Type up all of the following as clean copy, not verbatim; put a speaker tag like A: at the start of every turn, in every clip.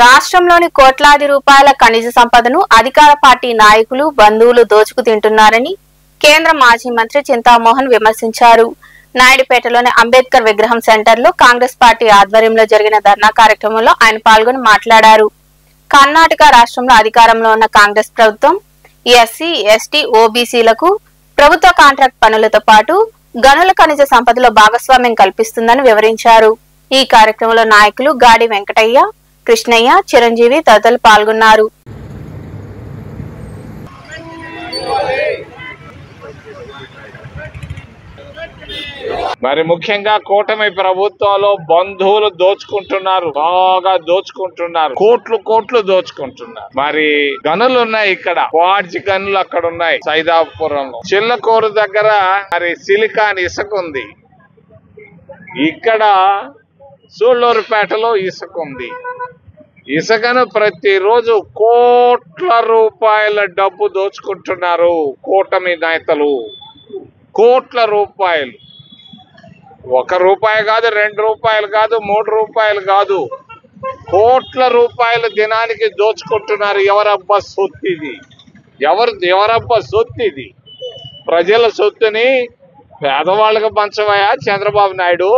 A: రాష్ట్రంలోని కోట్లాది రూపాయల ఖనిజ సంపదను అధికార పార్టీ నాయకులు బంధువులు దోచుకు తింటున్నారని కేంద్ర మాజీ మంత్రి చింతామోహన్ విమర్శించారు. నాయుడుపేటలోని అంబేద్కర్ విగ్రహం సెంటర్లో కాంగ్రెస్ పార్టీ ఆధ్వర్యంలో జరిగిన ధర్నా కార్యక్రమంలో ఆయన పాల్గొని మాట్లాడారు. కర్ణాటక రాష్ట్రంలో అధికారంలో ఉన్న కాంగ్రెస్ ప్రభుత్వం ఎస్సీ, ఎస్టీ, ఓబీసీలకు ప్రభుత్వ కాంట్రాక్ట్ పనులతో పాటు గనుల ఖనిజ సంపదలో భాగస్వామ్యం కల్పిస్తుందని వివరించారు. ఈ కార్యక్రమంలో నాయకులు గాడి వెంకటయ్య, కృష్ణయ్య, చిరంజీవి తదితరులు పాల్గొన్నారు.
B: మరి ముఖ్యంగా కూటమి ప్రభుత్వంలో బంధువులు దోచుకుంటున్నారు, బాగా దోచుకుంటున్నారు, కోట్లు దోచుకుంటున్నారు. మరి గనులు ఉన్నాయి, ఇక్కడ క్వార్జ్ గనులు అక్కడ ఉన్నాయి. సైదాపురంలో చిల్లకూరు దగ్గర మరి సిలికాన్ ఇసుక ఉంది, ఇక్కడ సూళ్లూరుపేటలో ఇసుక ఉంది. ఇసుకను ప్రతిరోజు కోట్ల రూపాయల డబ్బు దోచుకుంటున్నారు కూటమి నేతలు. కోట్ల రూపాయలు, 1 రూపాయి కాదు, 2 రూపాయలు కాదు, 3 రూపాయలు కాదు, కోట్ల రూపాయలు దినానికి దోచుకుంటున్నారు. ఎవరబ్బా సొత్తు ఇది? ఎవరబ్బా సొత్తు ఇది? ప్రజల సొత్తుని పేదవాళ్ళకి పంచవయా చంద్రబాబు నాయుడు?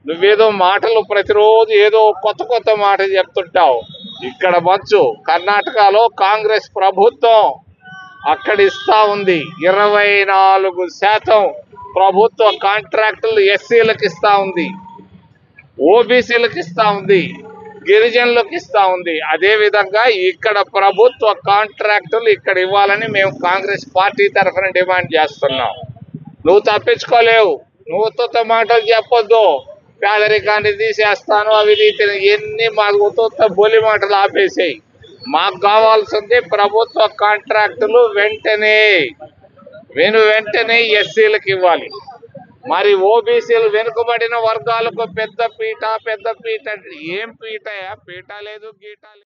B: నువ్వేదో మాటలు ప్రతిరోజు ఏదో కొత్త మాట చెప్తుంటావు. ఇక్కడ పంచు. కర్ణాటకలో కాంగ్రెస్ ప్రభుత్వం అక్కడ ఇస్తా ఉంది. 24% ప్రభుత్వ కాంట్రాక్టులు ఎస్సీలకు ఇస్తా ఉంది, ఓబీసీలకు ఇస్తా ఉంది, గిరిజనులకు ఇస్తా ఉంది. అదే విధంగా ఇక్కడ ప్రభుత్వ కాంట్రాక్టులు ఇక్కడ ఇవ్వాలని మేము కాంగ్రెస్ పార్టీ తరఫున డిమాండ్ చేస్తున్నాం. నువ్వు తప్పించుకోలేవు, నువ్వు మాటలు చెప్పొద్దు. పేదరికాన్ని తీసేస్తాను, అవి ఎన్ని మాకు బొలి మాటలు ఆపేసాయి. మాకు కావాల్సింది ప్రభుత్వ కాంట్రాక్టులు వెంటనే ఎస్సీలకు ఇవ్వాలి. మరి ఓబీసీలు వెనుకబడిన వర్గాలకు పెద్ద పీట ఏం పీట లేదు, గీట లేదు.